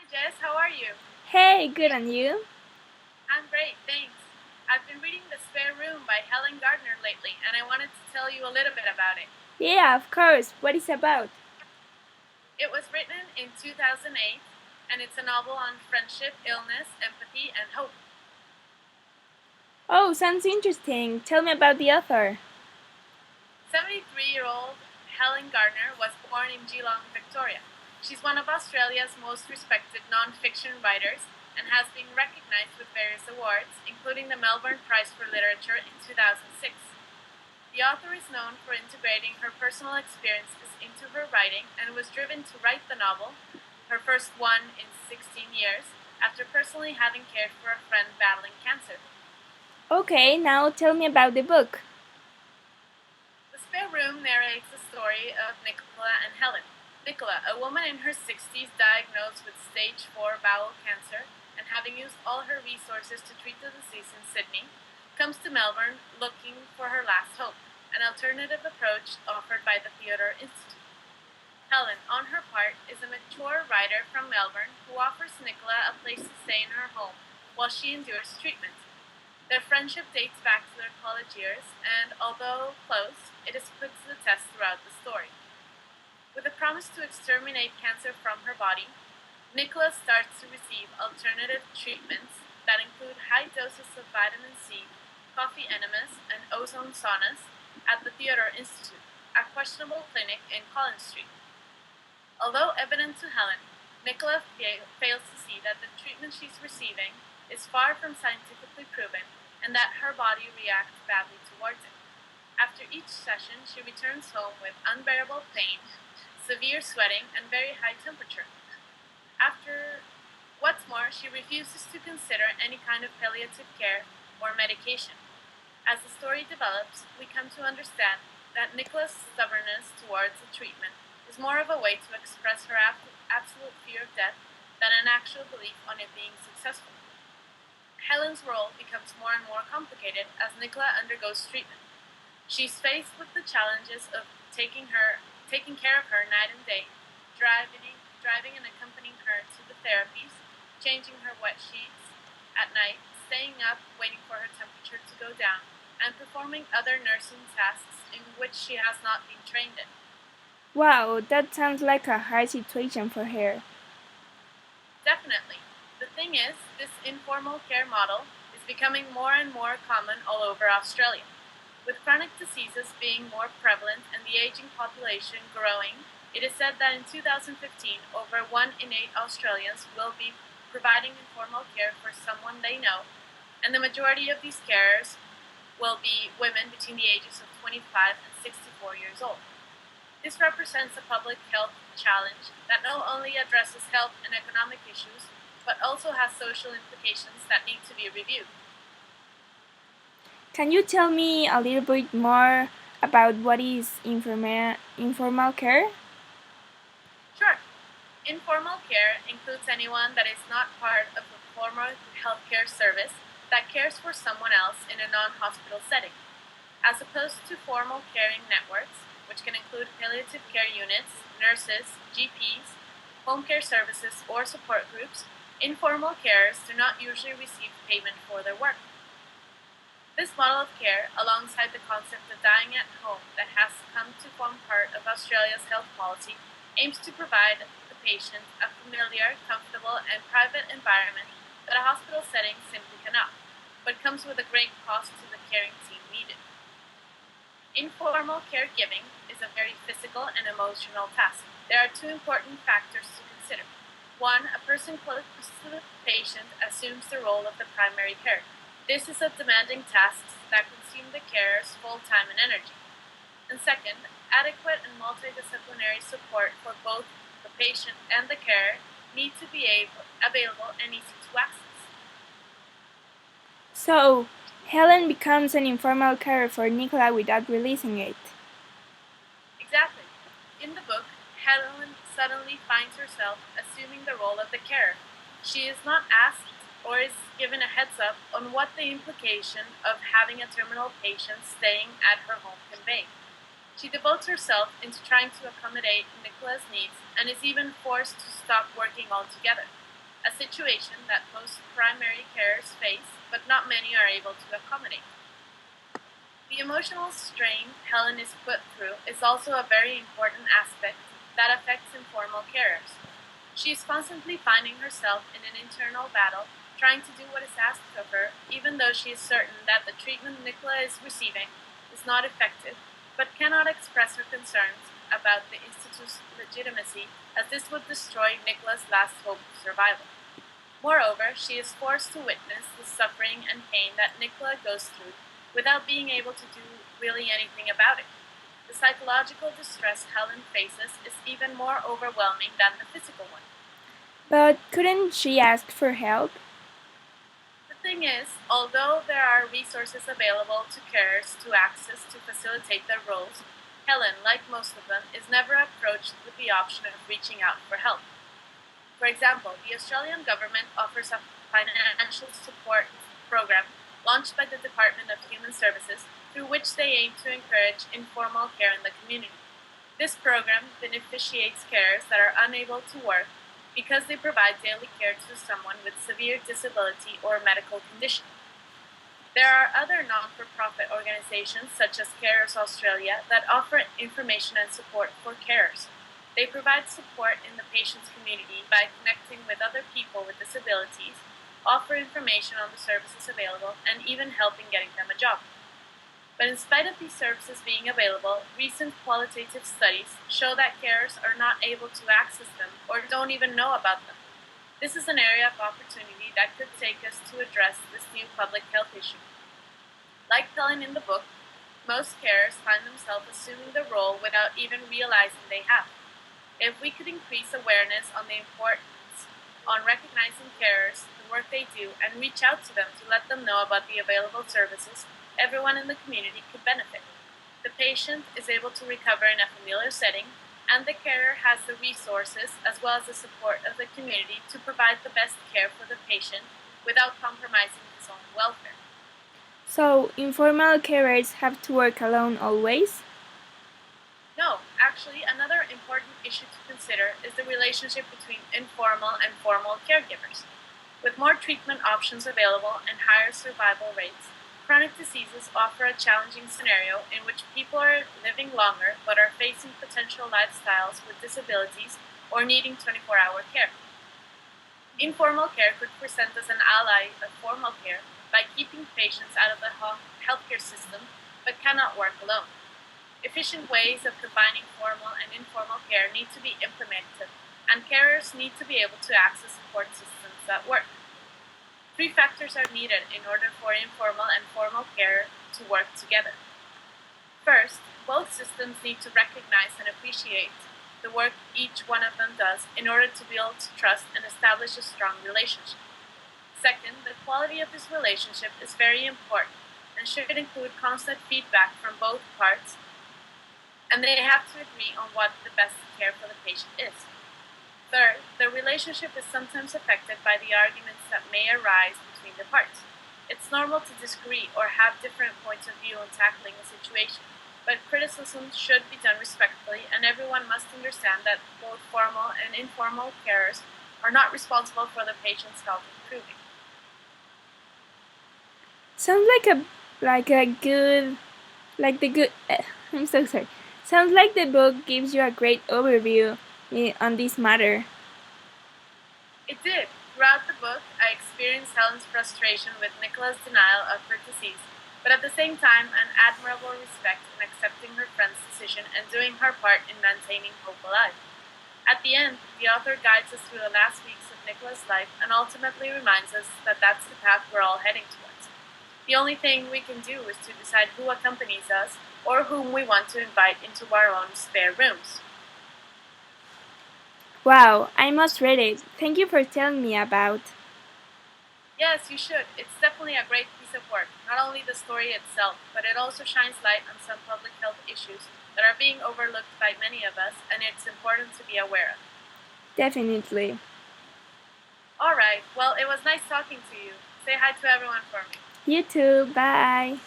Jess, how are you? Hey, good on you? I'm great, thanks. I've been reading The Spare Room by Helen Garner lately, and I wanted to tell you a little bit about it. Yeah, of course. What is about? It was written in 2008, and it's a novel on friendship, illness, empathy, and hope. Oh, sounds interesting. Tell me about the author. 73-year-old Helen Garner was born in Geelong, Victoria. She's one of Australia's most respected non-fiction writers and has been recognized with various awards, including the Melbourne Prize for Literature in 2006. The author is known for integrating her personal experiences into her writing and was driven to write the novel, her first one in 16 years, after personally having cared for a friend battling cancer. Okay, now tell me about the book. The Spare Room narrates the story of Nicola and Helen. Nicola, a woman in her 60s diagnosed with stage 4 bowel cancer and having used all her resources to treat the disease in Sydney, comes to Melbourne looking for her last hope, an alternative approach offered by the Theatre Institute. Helen, on her part, is a mature writer from Melbourne who offers Nicola a place to stay in her home while she endures treatment. Their friendship dates back to their college years, and although close, it is put to the test throughout the story. With a promise to exterminate cancer from her body, Nicola starts to receive alternative treatments that include high doses of vitamin C, coffee enemas, and ozone saunas at the Theatre Institute, a questionable clinic in Collins Street. Although evident to Helen, Nicola fails to see that the treatment she's receiving is far from scientifically proven and that her body reacts badly towards it. After each session, she returns home with unbearable pain, severe sweating, and very high temperature. What's more, she refuses to consider any kind of palliative care or medication. As the story develops, we come to understand that Nicola's stubbornness towards the treatment is more of a way to express her absolute fear of death than an actual belief on it being successful. Helen's role becomes more and more complicated as Nicola undergoes treatment. She's faced with the challenges of taking care of her night and day, driving and accompanying her to the therapies, changing her wet sheets at night, staying up, waiting for her temperature to go down, and performing other nursing tasks in which she has not been trained in. Wow, that sounds like a hard situation for her. Definitely. The thing is, this informal care model is becoming more and more common all over Australia. With chronic diseases being more prevalent and the aging population growing, it is said that in 2015, over 1 in 8 Australians will be providing informal care for someone they know, and the majority of these carers will be women between the ages of 25 and 64 years old. This represents a public health challenge that not only addresses health and economic issues, but also has social implications that need to be reviewed. Can you tell me a little bit more about what is informal care? Sure. Informal care includes anyone that is not part of a formal healthcare service that cares for someone else in a non-hospital setting. As opposed to formal caring networks, which can include palliative care units, nurses, GPs, home care services, or support groups, informal carers do not usually receive payment for their work. This model of care, alongside the concept of dying at home that has come to form part of Australia's health policy, aims to provide the patient a familiar, comfortable, and private environment that a hospital setting simply cannot, but comes with a great cost to the caring team needed. Informal caregiving is a very physical and emotional task. There are two important factors to consider. One, a person close to the patient assumes the role of the primary care. This is a demanding task that consume the carer's full time and energy. And second, adequate and multidisciplinary support for both the patient and the carer need to be available and easy to access. So, Helen becomes an informal carer for Nicola without realizing it. Exactly. In the book, Helen suddenly finds herself assuming the role of the carer. She is not asked or is given a heads up on what the implication of having a terminal patient staying at her home convey. She devotes herself into trying to accommodate Nicola's needs and is even forced to stop working altogether. a situation that most primary carers face, but not many are able to accommodate. The emotional strain Helen is put through is also a very important aspect that affects informal carers. She is constantly finding herself in an internal battle, trying to do what is asked of her, even though she is certain that the treatment Nicola is receiving is not effective, but cannot express her concerns about the Institute's legitimacy, as this would destroy Nicola's last hope of survival. Moreover, she is forced to witness the suffering and pain that Nicola goes through without being able to do really anything about it. The psychological distress Helen faces is even more overwhelming than the physical one. But couldn't she ask for help? The thing is, although there are resources available to carers to access to facilitate their roles, Helen, like most of them, is never approached with the option of reaching out for help. For example, the Australian government offers a financial support program launched by the Department of Human Services through which they aim to encourage informal care in the community. This program beneficiates carers that are unable to work because they provide daily care to someone with severe disability or medical condition. There are other non-for-profit organizations such as Carers Australia that offer information and support for carers. They provide support in the patient's community by connecting with other people with disabilities, offer information on the services available, and even help in getting them a job. But in spite of these services being available, recent qualitative studies show that carers are not able to access them or don't even know about them. This is an area of opportunity that could take us to address this new public health issue. Like Helen in the book, most carers find themselves assuming the role without even realizing they have. If we could increase awareness on the importance on recognizing carers, the work they do, and reach out to them to let them know about the available services, everyone in the community could benefit. The patient is able to recover in a familiar setting, and the carer has the resources as well as the support of the community to provide the best care for the patient without compromising his own welfare. So, informal carers have to work alone always? No, actually, another important issue to consider is the relationship between informal and formal caregivers. With more treatment options available and higher survival rates, chronic diseases offer a challenging scenario in which people are living longer but are facing potential lifestyles with disabilities or needing 24-hour care. Informal care could present as an ally of formal care by keeping patients out of the healthcare system but cannot work alone. Efficient ways of combining formal and informal care need to be implemented, and carers need to be able to access support systems that work. 3 factors are needed in order for informal and formal care to work together. First, both systems need to recognize and appreciate the work each one of them does in order to build trust and establish a strong relationship. Second, the quality of this relationship is very important and should include constant feedback from both parts, and they have to agree on what the best care for the patient is. Third, the relationship is sometimes affected by the arguments that may arise between the parts. It's normal to disagree or have different points of view in tackling a situation, but criticism should be done respectfully, and everyone must understand that both formal and informal carers are not responsible for the patient's health improving. Sounds like a good like the good I'm so sorry. Sounds like the book gives you a great overview on this matter. It did. Throughout the book, I experienced Helen's frustration with Nicola's denial of her disease, but at the same time, an admirable respect in accepting her friend's decision and doing her part in maintaining hope alive. At the end, the author guides us through the last weeks of Nicola's life and ultimately reminds us that that's the path we're all heading towards. The only thing we can do is to decide who accompanies us or whom we want to invite into our own spare rooms. Wow, I must read it. Thank you for telling me about. Yes, you should. It's definitely a great piece of work. Not only the story itself, but it also shines light on some public health issues that are being overlooked by many of us, and it's important to be aware of. Definitely. Alright, well, it was nice talking to you. Say hi to everyone for me. You too. Bye.